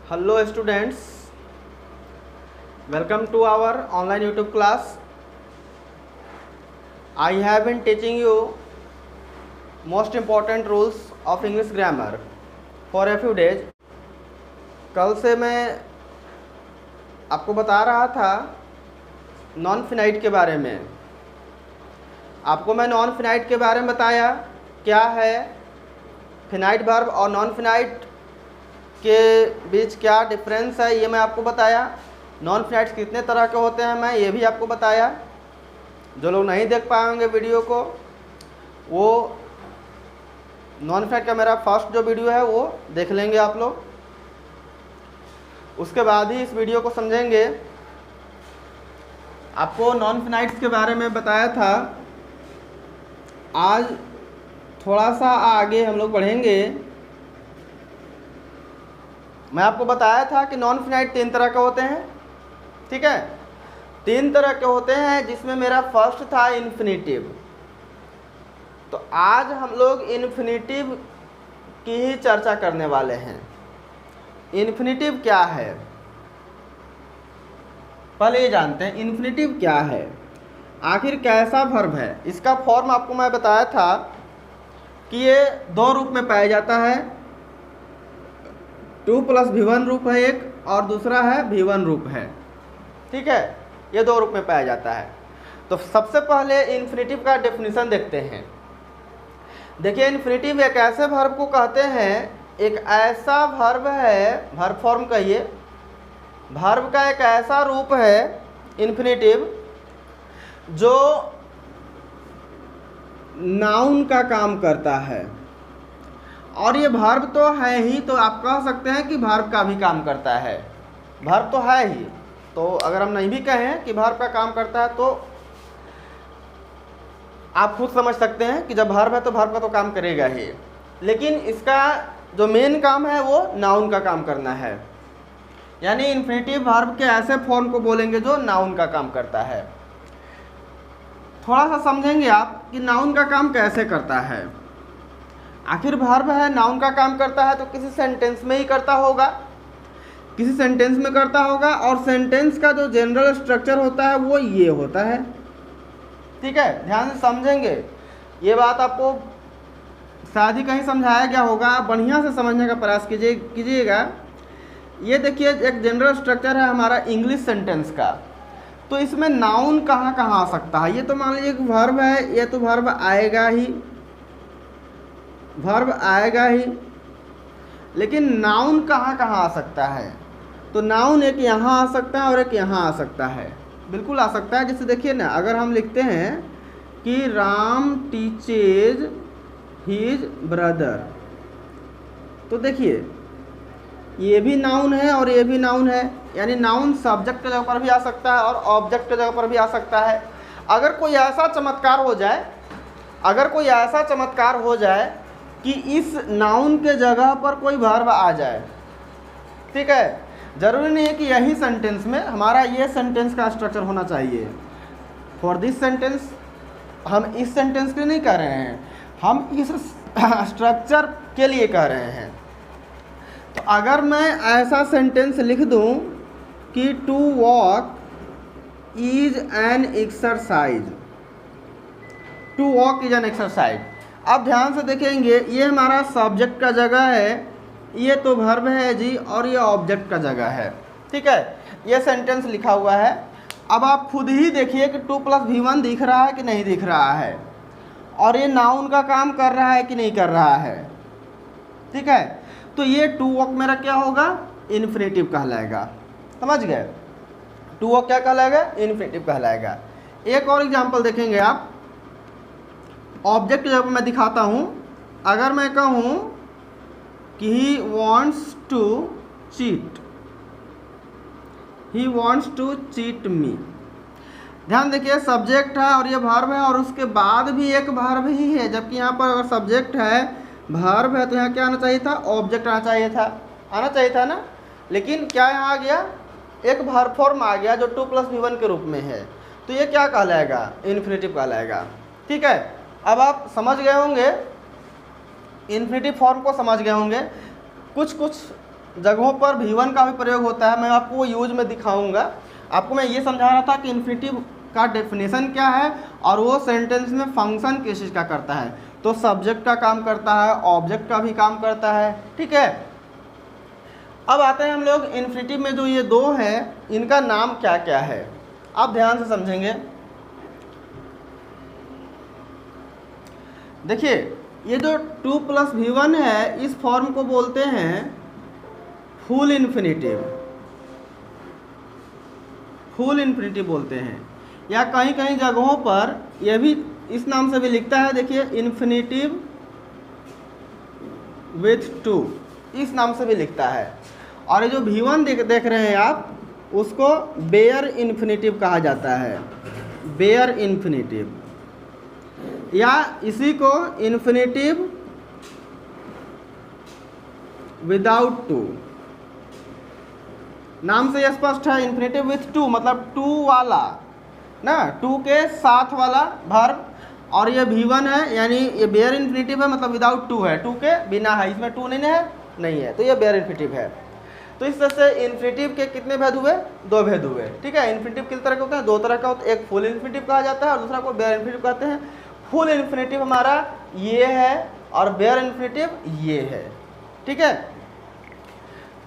Hello students, welcome to our online YouTube class. I have been teaching you most important rules of English grammar for a few days. कल से मैं आपको बता रहा था non finite के बारे में। आपको मैं नॉन फिनाइट के बारे में बताया क्या है फिनाइट वर्ब और नॉन फिनाइट के बीच क्या डिफरेंस है, ये मैं आपको बताया। नॉन फिनाइट्स कितने तरह के होते हैं मैं ये भी आपको बताया। जो लोग नहीं देख पाएंगे वीडियो को, वो नॉन फिनाइट का मेरा फर्स्ट जो वीडियो है वो देख लेंगे आप लोग, उसके बाद ही इस वीडियो को समझेंगे। आपको नॉन फिनाइट्स के बारे में बताया था। आज थोड़ा सा आगे हम लोग बढ़ेंगे। मैं आपको बताया था कि नॉन फिनाइट 3 तरह के होते हैं, ठीक है। 3 तरह के होते हैं, जिसमें मेरा फर्स्ट था इन्फिनिटिव। तो आज हम लोग इन्फिनिटिव की ही चर्चा करने वाले हैं। इन्फिनिटिव क्या है, पहले ये जानते हैं इन्फिनिटिव क्या है, आखिर कैसा वर्ब है। इसका फॉर्म आपको मैं बताया था कि ये 2 रूप में पाया जाता है। 2 + V1 रूप है एक, और दूसरा है V1 रूप है, ठीक है। ये 2 रूप में पाया जाता है। तो सबसे पहले इन्फिनिटिव का डेफिनेशन देखते हैं। देखिए, इन्फिनिटिव एक ऐसे वर्ब को कहते हैं, एक ऐसा वर्ब है, वर्ब फॉर्म कहिए, वर्ब का एक ऐसा रूप है इन्फिनिटिव जो नाउन का काम करता है। और ये वर्ब तो है ही, तो आप कह सकते हैं कि वर्ब का भी काम करता है। वर्ब तो है ही, तो अगर हम नहीं भी कहें कि वर्ब का काम करता है तो आप खुद समझ सकते हैं कि जब वर्ब है तो वर्ब का तो काम करेगा ही, लेकिन इसका जो मेन काम है वो नाउन का काम करना है। यानी इन्फिनिटिव वर्ब के ऐसे फॉर्म को बोलेंगे जो नाउन का काम करता है। थोड़ा सा समझेंगे आप कि नाउन का काम कैसे करता है। आखिर वर्ब है, नाउन का काम करता है, तो किसी सेंटेंस में ही करता होगा, किसी सेंटेंस में करता होगा। और सेंटेंस का जो जनरल स्ट्रक्चर होता है वो ये होता है, ठीक है। ध्यान से समझेंगे, ये बात आपको शायद ही कहीं समझाया गया होगा, आप बढ़िया से समझने का प्रयास कीजिएगा। ये देखिए, एक जनरल स्ट्रक्चर है हमारा इंग्लिश सेंटेंस का। तो इसमें नाउन कहाँ कहाँ आ सकता है। ये तो मान लीजिए एक वर्ब है, ये तो वर्ब आएगा ही, वर्ब आएगा ही, लेकिन नाउन कहाँ कहाँ आ सकता है। तो नाउन एक यहाँ आ सकता है और एक यहाँ आ सकता है, बिल्कुल आ सकता है। जैसे देखिए ना, अगर हम लिखते हैं कि राम टीचेज हिज ब्रदर, तो देखिए ये भी नाउन है और ये भी नाउन है। यानी नाउन सब्जेक्ट के जगह पर भी आ सकता है और ऑब्जेक्ट के जगह पर भी आ सकता है। अगर कोई ऐसा चमत्कार हो जाए, अगर कोई ऐसा चमत्कार हो जाए कि इस नाउन के जगह पर कोई वर्ब आ जाए, ठीक है। ज़रूरी नहीं है कि यही सेंटेंस में हमारा ये सेंटेंस का स्ट्रक्चर होना चाहिए। फॉर दिस सेंटेंस, हम इस सेंटेंस के लिए नहीं कह रहे हैं, हम इस स्ट्रक्चर के लिए कह रहे हैं। तो अगर मैं ऐसा सेंटेंस लिख दूं कि to walk is an exercise, to walk is an exercise. अब ध्यान से देखेंगे, ये हमारा सब्जेक्ट का जगह है, ये तो वर्ब है जी, और ये ऑब्जेक्ट का जगह है, ठीक है। ये सेंटेंस लिखा हुआ है। अब आप खुद ही देखिए कि 2 + V1 दिख रहा है कि नहीं दिख रहा है, और ये नाउन का काम कर रहा है कि नहीं कर रहा है, ठीक है। तो ये टू वॉक मेरा क्या होगा, इन्फिनिटिव कहलाएगा। समझ गए, टू वॉक क्या कहलाएगा, इन्फिनिटिव कहलाएगा। एक और एग्जांपल देखेंगे आप, ऑब्जेक्ट की जगह पर मैं दिखाता हूँ। अगर मैं कहूँ कि he wants to cheat, he wants to cheat me. ध्यान देखिए, सब्जेक्ट है और ये वर्ब है, और उसके बाद भी एक वर्ब ही है। जबकि यहाँ पर अगर सब्जेक्ट है, वर्ब है, तो यहाँ क्या आना चाहिए था, ऑब्जेक्ट आना चाहिए था ना। लेकिन क्या यहाँ आ गया, एक वर्ब फॉर्म आ गया जो 2 + V1 के रूप में है। तो ये क्या कहलाएगा, इन्फिनिटिव कहलाएगा, ठीक है। अब आप समझ गए होंगे, इन्फिनिटिव फॉर्म को समझ गए होंगे। कुछ जगहों पर V1 का भी प्रयोग होता है, मैं आपको यूज में दिखाऊंगा। आपको मैं ये समझा रहा था कि इन्फिनिटिव का डेफिनेशन क्या है और वो सेंटेंस में फंक्शन किस चीज़ का करता है। तो सब्जेक्ट का काम करता है, ऑब्जेक्ट का भी काम करता है, ठीक है। अब आते हैं हम लोग इन्फिनिटिव में जो ये दो है इनका नाम क्या क्या है, आप ध्यान से समझेंगे। देखिए ये जो 2 + V1 है इस फॉर्म को बोलते हैं फुल इन्फिनिटिव, फुल इन्फिनिटिव बोलते हैं, या कहीं कहीं जगहों पर यह भी इस नाम से भी लिखता है। देखिए इन्फिनिटिव विथ 2 इस नाम से भी लिखता है। और ये जो V1 देख रहे हैं आप, उसको बेयर इन्फिनिटिव कहा जाता है, बेयर इन्फिनिटिव, या इसी को इन्फिनिटिव विदाउट 2। नाम से यह स्पष्ट है, इन्फिनिटिव विथ 2 मतलब 2 वाला ना, 2 के साथ वाला वर्ब। और ये V1 है यानी ये बेयर इन्फिनिटिव है, मतलब विदाउट 2 है, 2 के बिना है, इसमें 2 नहीं है, तो ये बेयर इन्फिनिटिव है। तो इस तरह से इन्फिनिटिव के कितने भेद हुए, 2 भेद हुए, ठीक है। इन्फिनिटिव किस तरह के होते हैं, 2 तरह का होता है, एक फुल इन्फिनिटिव कहा जाता है और दूसरा को बेयर इन्फिनिटिव कहते हैं। फुल इन्फिनिटिव हमारा ये है और बेयर इन्फिनिटिव ये है, ठीक है।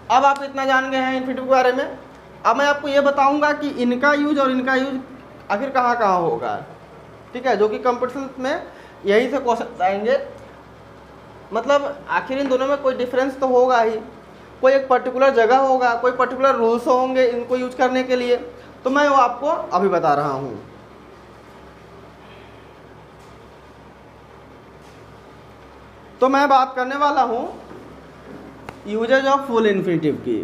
अब आप इतना जान गए हैं इन्फिनिटिव के बारे में। अब मैं आपको ये बताऊंगा कि इनका यूज और इनका यूज आखिर कहाँ कहाँ होगा, ठीक है, जो कि कंपटीशन में यही से क्वेश्चन आएंगे। मतलब आखिर इन दोनों में कोई डिफरेंस तो होगा ही, कोई एक पर्टिकुलर जगह होगा, कोई पर्टिकुलर रूल्स होंगे इनको यूज करने के लिए, तो मैं वो आपको अभी बता रहा हूँ। तो मैं बात करने वाला हूँ यूजेज ऑफ फुल इन्फिनिटिव की।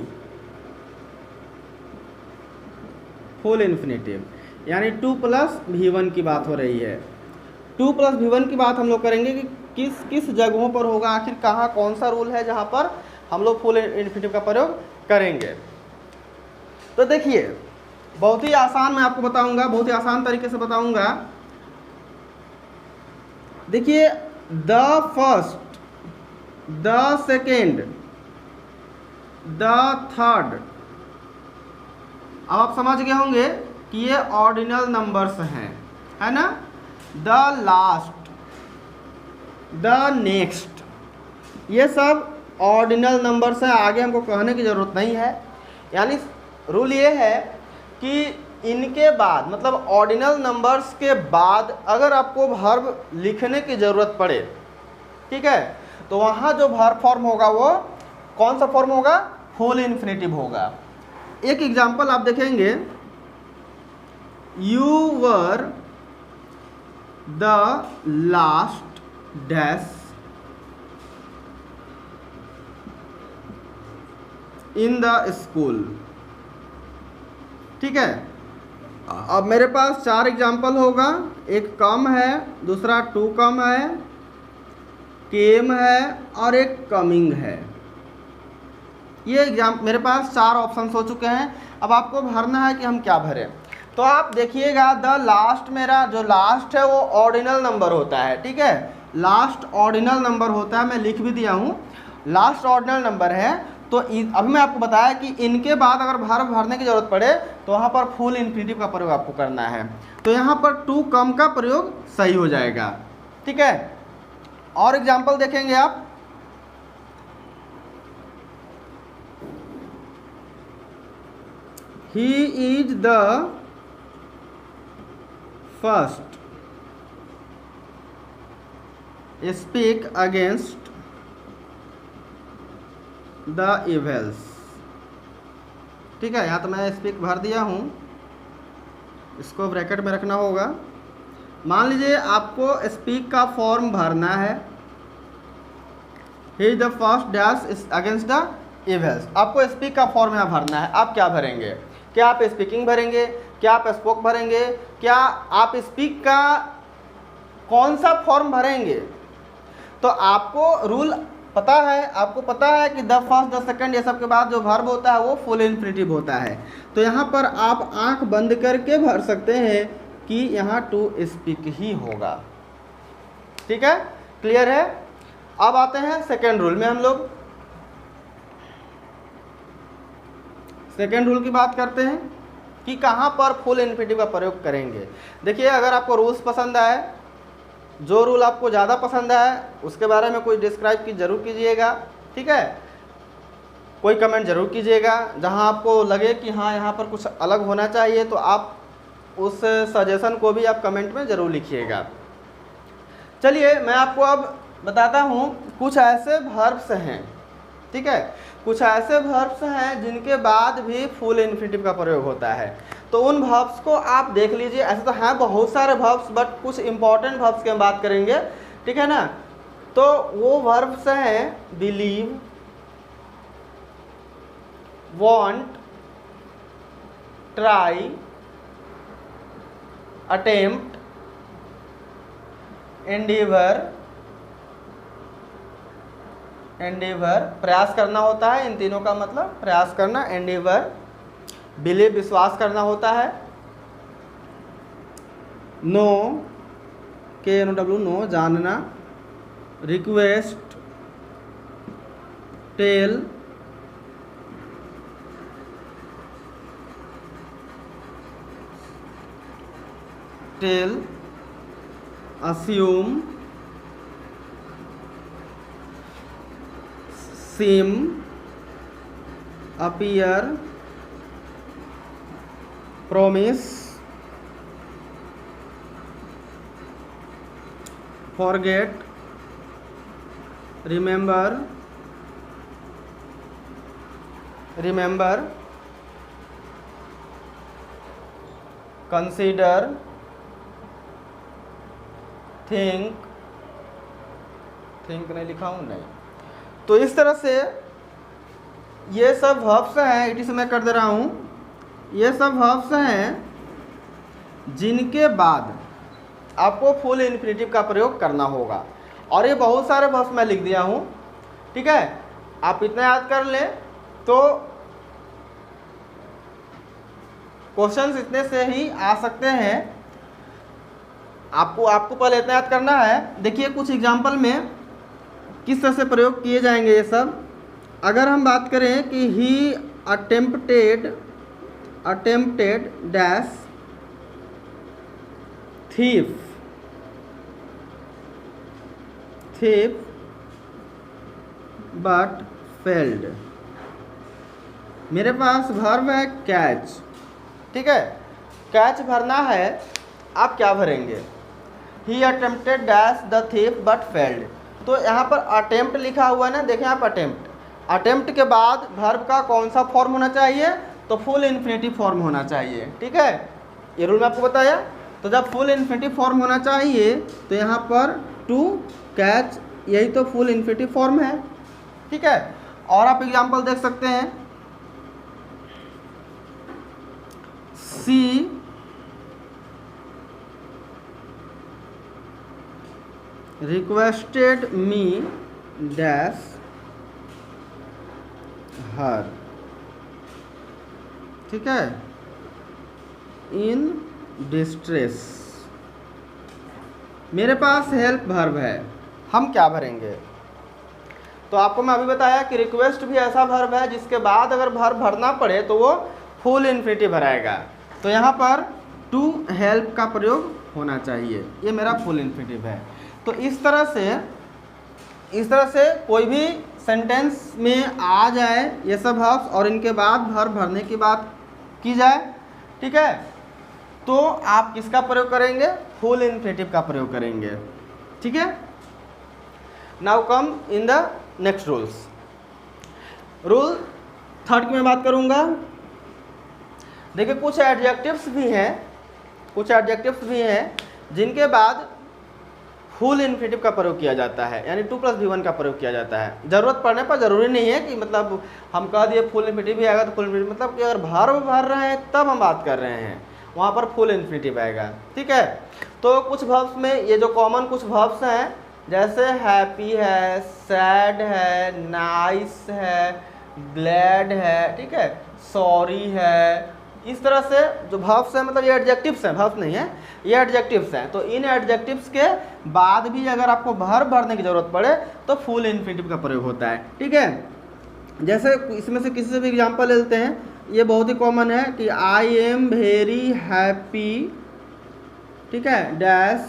फुल इन्फिनिटिव यानी 2 + V1 की बात हो रही है। 2 + V1 की बात हम लोग करेंगे कि किस किस जगहों पर होगा, आखिर कहाँ कौन सा रूल है जहाँ पर हम लोग फुल इन्फिनिटिव का प्रयोग करेंगे। तो देखिए बहुत ही आसान मैं आपको बताऊंगा, बहुत ही आसान तरीके से बताऊंगा। देखिए the first, the second, the third, अब आप समझ गए होंगे कि ये ऑर्डिनल नंबर्स हैं, है ना। द लास्ट, द नेक्स्ट, ये सब ऑर्डिनल नंबर्स हैं, आगे हमको कहने की ज़रूरत नहीं है। यानी रूल ये है कि इनके बाद मतलब ऑर्डिनल नंबर्स के बाद अगर आपको वर्ब लिखने की ज़रूरत पड़े, ठीक है, तो वहाँ जो वर्ब फॉर्म होगा वो कौन सा फॉर्म होगा, फुल इन्फिनिटिव होगा। एक एग्जांपल आप देखेंगे, you were the last dash in the school, ठीक है। अब मेरे पास 4 एग्जाम्पल होगा, एक कम है, दूसरा टू कम है, केम है और एक कमिंग है। ये एग्जाम मेरे पास 4 ऑप्शन हो चुके हैं। अब आपको भरना है कि हम क्या भरें। तो आप देखिएगा द लास्ट, मेरा जो लास्ट है वो ऑर्डिनल नंबर होता है, ठीक है, लास्ट ऑर्डिनल नंबर होता है, मैं लिख भी दिया हूँ, लास्ट ऑर्डिनल नंबर है। तो अभी मैं आपको बताया कि इनके बाद अगर वर्ब भरने की ज़रूरत पड़े तो वहाँ पर फुल इन्फिनिटिव का प्रयोग आपको करना है। तो यहाँ पर टू कम का प्रयोग सही हो जाएगा, ठीक है। और एग्जाम्पल देखेंगे आप, he is the first speak against the इवेल्स, ठीक है। यहाँ तो मैं स्पीक भर दिया हूँ, इसको ब्रैकेट में रखना होगा। मान लीजिए आपको स्पीक का फॉर्म भरना है, he is the first dash against the इवेल्स, आपको स्पीक का फॉर्म यहाँ भरना है। आप क्या भरेंगे, क्या आप स्पीकिंग भरेंगे, क्या आप स्पोक भरेंगे, क्या आप स्पीक का कौन सा फॉर्म भरेंगे। तो आपको रूल पता है, आपको पता है कि द फर्स्ट, द सेकंड, ये सब के बाद जो वर्ब होता है वो फुल इन्फिनिटिव होता है। तो यहाँ पर आप आंख बंद करके भर सकते हैं कि यहाँ टू स्पीक ही होगा, ठीक है, क्लियर है। अब आते हैं सेकंड रूल में हम लोग। सेकेंड रूल की बात करते हैं कि कहाँ पर फुल इन्फिनेटिव का प्रयोग करेंगे। देखिए, अगर आपको रूल्स पसंद आए, जो रूल आपको ज़्यादा पसंद आए उसके बारे में कोई डिस्क्राइब की जरूर कीजिएगा, ठीक है। कोई कमेंट जरूर कीजिएगा, जहाँ आपको लगे कि हाँ यहाँ पर कुछ अलग होना चाहिए तो आप उस सजेशन को भी आप कमेंट में ज़रूर लिखिएगा। चलिए मैं आपको अब बताता हूँ कुछ ऐसे वर्ब्स हैं, ठीक है, कुछ ऐसे वर्ब्स हैं जिनके बाद भी फुल इन्फिनेटिव का प्रयोग होता है। तो उन वर्ब्स को आप देख लीजिए। ऐसे तो हैं बहुत सारे वर्ब्स, बट कुछ इंपॉर्टेंट वर्ब्स की हम बात करेंगे, ठीक है ना। तो वो वर्ब्स हैं believe, want, try, attempt, endeavor, प्रयास करना होता है, इन तीनों का मतलब प्रयास करना, endeavor, believe विश्वास करना होता है, नो, KNOW नो जानना, request, tell, assume, seem, appear, promise, forget, remember, consider, think नहीं लिखा हूँ, नहीं। तो इस तरह से ये सब वर्ब्स हैं, इट मैं कर दे रहा हूँ, ये सब वर्ब्स हैं जिनके बाद आपको फुल इन्फिनेटिव का प्रयोग करना होगा। और ये बहुत सारे वर्ब्स मैं लिख दिया हूँ, ठीक है। आप इतना याद कर लें तो क्वेश्चंस इतने से ही आ सकते हैं। आपको पहले इतना याद करना है। देखिए कुछ एग्जाम्पल में किस तरह से प्रयोग किए जाएंगे ये सब। अगर हम बात करें कि he attempted dash thief but failed. मेरे पास वर्ब है कैच, ठीक है। कैच भरना है, आप क्या भरेंगे? He attempted dash the thief but failed. तो यहाँ पर अटेम्प्ट लिखा हुआ है ना, देखें आप, अटेम्प्ट के बाद वर्ब का कौन सा फॉर्म होना चाहिए? तो फुल इन्फिनेटिव फॉर्म होना चाहिए, ठीक है। ये रूल मैं आपको बताया। तो जब फुल इन्फिनेटिव फॉर्म होना चाहिए तो यहाँ पर टू कैच, यही तो फुल इन्फिनेटिव फॉर्म है, ठीक है। और आप एग्जाम्पल देख सकते हैं, सी requested me dash her, ठीक है, in distress। मेरे पास हेल्प वर्ब है, हम क्या भरेंगे? तो आपको मैं अभी बताया कि रिक्वेस्ट भी ऐसा वर्ब है जिसके बाद अगर वर्ब भरना पड़े तो वो फुल इन्फिनेटिव भराएगा। तो यहाँ पर टू हेल्प का प्रयोग होना चाहिए, ये मेरा फुल इन्फिनेटिव है। तो इस तरह से कोई भी सेंटेंस में आ जाए ये सब वर्ब्स और इनके बाद वर्ब भरने की बात की जाए, ठीक है, तो आप किसका प्रयोग करेंगे? फुल इन्फिनेटिव का प्रयोग करेंगे, ठीक है। Now come in the next rules. Rule third की मैं बात करूंगा। देखिए कुछ एडजेक्टिव्स भी हैं जिनके बाद फुल इन्फिनेटिव का प्रयोग किया जाता है, यानी 2+V1 का प्रयोग किया जाता है। ज़रूरत पड़ने पर, ज़रूरी नहीं है कि मतलब हम कह दिए फुल इन्फिनेटिव भी आएगा तो फुल इन्फिनेटिव, मतलब कि अगर वर्ब भर रहे हैं तब हम बात कर रहे हैं, वहाँ पर फुल इन्फिनेटिव आएगा, ठीक है। तो कुछ वर्ब्स में ये जो कॉमन कुछ वर्ब्स हैं, जैसे हैप्पी है, सैड है, नाइस है, ग्लैड है, ठीक है, सॉरी है, इस तरह से जो वर्ब्स हैं, मतलब ये एडजेक्टिव्स हैं, वर्ब्स नहीं है, ये एडजेक्टिव्स हैं। तो इन एडजेक्टिव्स के बाद भी अगर आपको वर्ब भरने की जरूरत पड़े तो फुल इन्फिनेटिव का प्रयोग होता है, ठीक है। जैसे इसमें से किसी से भी एग्जांपल ले लेते हैं, ये बहुत ही कॉमन है कि आई एम वेरी हैप्पी, ठीक है, डैश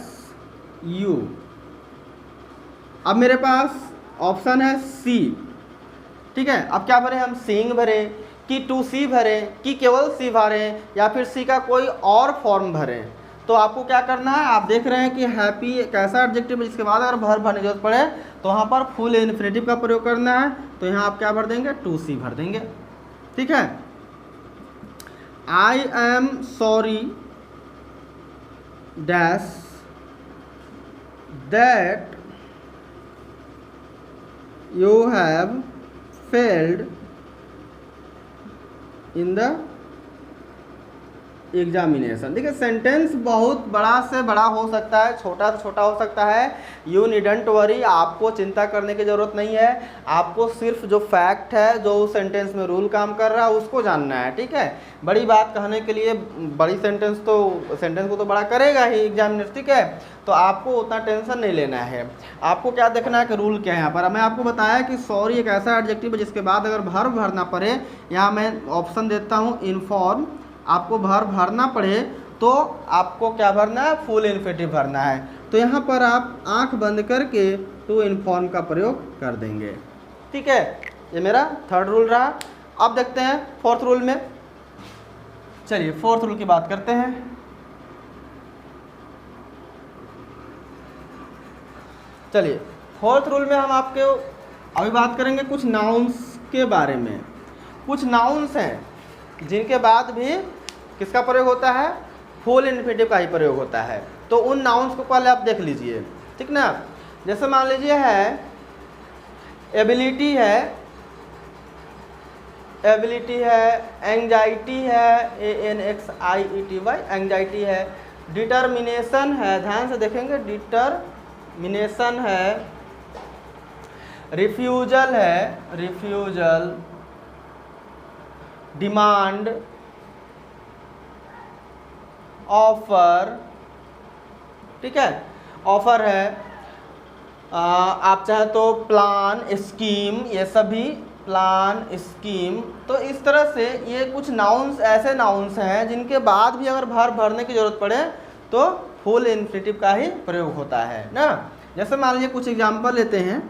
यू। अब मेरे पास ऑप्शन है सी, ठीक है। अब क्या भरें हम, सीइंग भरें कि टू सी भरें कि केवल सी भरें या फिर सी का कोई और फॉर्म भरें। तो आपको क्या करना है, आप देख रहे हैं कि हैप्पी एक ऐसा एडजेक्टिव है जिसके बाद अगर वर्ब भरने की जरूरत पड़े तो वहाँ पर फुल इन्फिनेटिव का प्रयोग करना है। तो यहाँ आप क्या भर देंगे, टू सी भर देंगे, ठीक है। I am sorry dash that you have failed in the examination. देखिए सेंटेंस बहुत बड़ा से बड़ा हो सकता है, छोटा से छोटा हो सकता है। यू नीडंट वरी, आपको चिंता करने की ज़रूरत नहीं है। आपको सिर्फ जो फैक्ट है, जो उस सेंटेंस में रूल काम कर रहा है, उसको जानना है, ठीक है। बड़ी बात कहने के लिए बड़ी सेंटेंस को तो बड़ा करेगा ही एग्जामिनर, ठीक है। तो आपको उतना टेंशन नहीं लेना है। आपको क्या देखना है कि रूल क्या है यहाँ पर। मैं आपको बताया कि सॉरी एक ऐसा एडजेक्टिव है जिसके बाद अगर वर्ब भरना पड़े, यहाँ मैं ऑप्शन देता हूँ इन्फॉर्म, आपको वर्ब भरना पड़े तो आपको क्या भरना है, फुल इन्फिनेटिव भरना है। तो यहाँ पर आप आंख बंद करके टू इन्फॉर्म का प्रयोग कर देंगे, ठीक है। ये मेरा थर्ड रूल रहा। अब देखते हैं फोर्थ रूल में। चलिए फोर्थ रूल की बात करते हैं। चलिए फोर्थ रूल में हम आपके अभी बात करेंगे कुछ नाउन्स के बारे में। कुछ नाउन्स हैं जिनके बाद भी किसका प्रयोग होता है, फुल इन्फिनेटिव का ही प्रयोग होता है। तो उन नाउन्स को पहले आप देख लीजिए, ठीक ना। जैसे मान लीजिए है एबिलिटी है, एंजाइटी है, ANXIETY एंजाइटी है। डिटर्मिनेशन है, ध्यान से देखेंगे, डिटर्मिनेशन है। रिफ्यूजल है, रिफ्यूजल। डिमांड, ऑफर, ठीक है, ऑफर है। आप चाहे तो प्लान, स्कीम, ये सभी प्लान, स्कीम। तो इस तरह से ये कुछ नाउन्स ऐसे नाउन्स हैं जिनके बाद भी अगर वर्ब भरने की जरूरत पड़े तो फुल इन्फिनेटिव का ही प्रयोग होता है ना। जैसे मान लीजिए कुछ एग्जाम्पल लेते हैं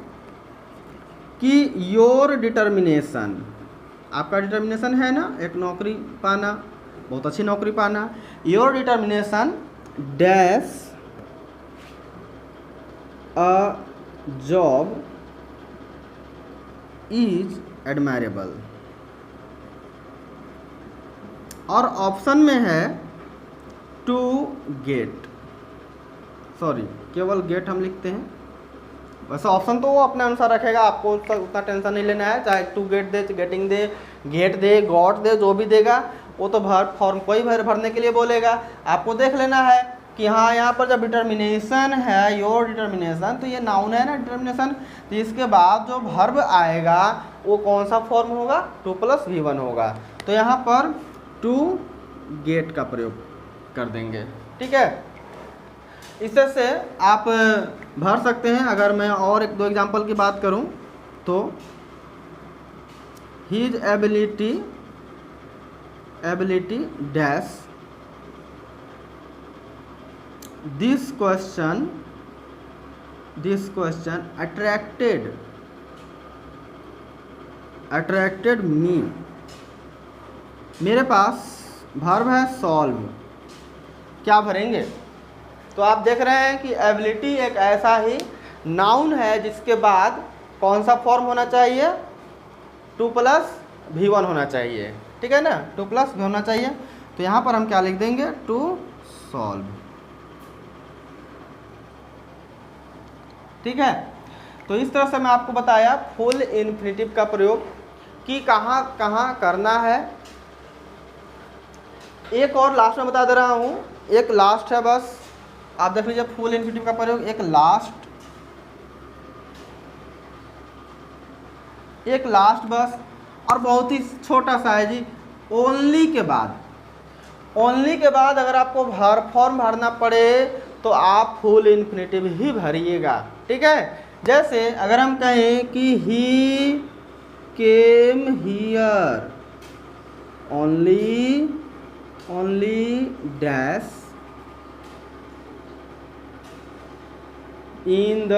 कि योर डिटर्मिनेशन, आपका डिटर्मिनेशन है ना एक नौकरी पाना, बहुत अच्छी नौकरी पाना। Your determination dash a job is admirable. और ऑप्शन में है टू गेट, सॉरी केवल गेट हम लिखते हैं। वैसे ऑप्शन तो वो अपने अनुसार रखेगा, आपको उतना टेंशन नहीं लेना है। चाहे टू गेट दे, गेटिंग दे, गेट दे, गॉट दे, जो भी देगा वो तो फॉर्म कोई भरने के लिए बोलेगा। आपको देख लेना है कि हाँ यहाँ पर जब डिटर्मिनेशन है, योर डिटर्मिनेशन, तो ये नाउन है ना डिटर्मिनेशन, तो इसके बाद जो वर्ब आएगा वो कौन सा फॉर्म होगा, 2+V1 होगा। तो यहाँ पर टू गेट का प्रयोग कर देंगे, ठीक है। इससे से आप भर सकते हैं। अगर मैं और एक दो एग्जांपल की बात करूं तो his ability dash this question attracted मी। मेरे पास वर्ब है सॉल्व, क्या भरेंगे। तो आप देख रहे हैं कि एबिलिटी एक ऐसा ही नाउन है जिसके बाद कौन सा फॉर्म होना चाहिए, 2+V1 होना चाहिए, ठीक है ना, 2+V होना चाहिए। तो यहाँ पर हम क्या लिख देंगे, टू सॉल्व, ठीक है। तो इस तरह से मैं आपको बताया फुल इन्फिनेटिव का प्रयोग कि कहाँ कहाँ करना है। एक और लास्ट में बता दे रहा हूँ, एक लास्ट है बस, आप देख लीजिए फुल इन्फिनेटिव का प्रयोग। एक लास्ट बस, और बहुत ही छोटा सा है जी, ओनली के बाद अगर आपको फॉर्म भरना पड़े तो आप फुल इन्फिनेटिव ही भरिएगा, ठीक है। जैसे अगर हम कहें कि he came here, only dash in the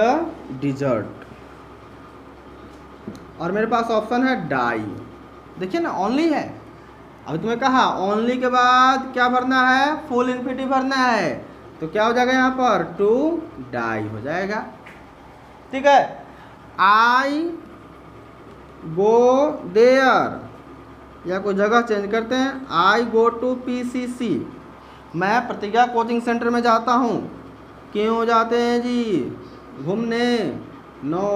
desert. और मेरे पास ऑप्शन है डाई। देखिए ना, ओनली है। अभी तुम्हें कहा ओनली के बाद क्या भरना है, फुल इन्फिनिटिव भरना है, तो क्या हो जाएगा यहाँ पर, टू डाई हो जाएगा। ठीक है, आई गो देयर, या कोई जगह चेंज करते हैं, आई गो टू PCC, मैं प्रतिज्ञा कोचिंग सेंटर में जाता हूँ। क्यों जाते हैं जी, घूमने, नो।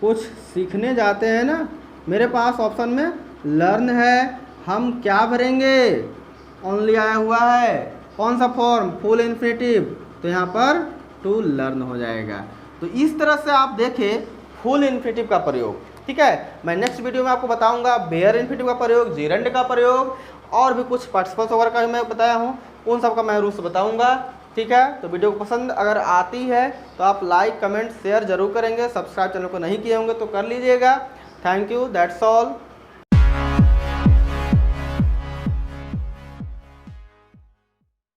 कुछ सीखने जाते हैं ना। मेरे पास ऑप्शन में लर्न है, हम क्या भरेंगे, ओनली आया हुआ है, कौन सा फॉर्म, फुल इन्फिनिटिव, तो यहाँ पर टू लर्न हो जाएगा। तो इस तरह से आप देखें फुल इन्फिनिटिव का प्रयोग। ठीक है, मैं नेक्स्ट वीडियो में आपको बताऊंगा बेयर इन्फिनिटिव का प्रयोग, जेरंड का प्रयोग, और भी कुछ पार्टिसिपल्स वगैरह का भी मैं बताया हूँ, उन सब का मैं रूल्स बताऊंगा। ठीक है, तो वीडियो को पसंद अगर आती है तो आप लाइक कमेंट शेयर जरूर करेंगे। सब्सक्राइब चैनल को नहीं किए होंगे तो कर लीजिएगा। Thank you, that's all.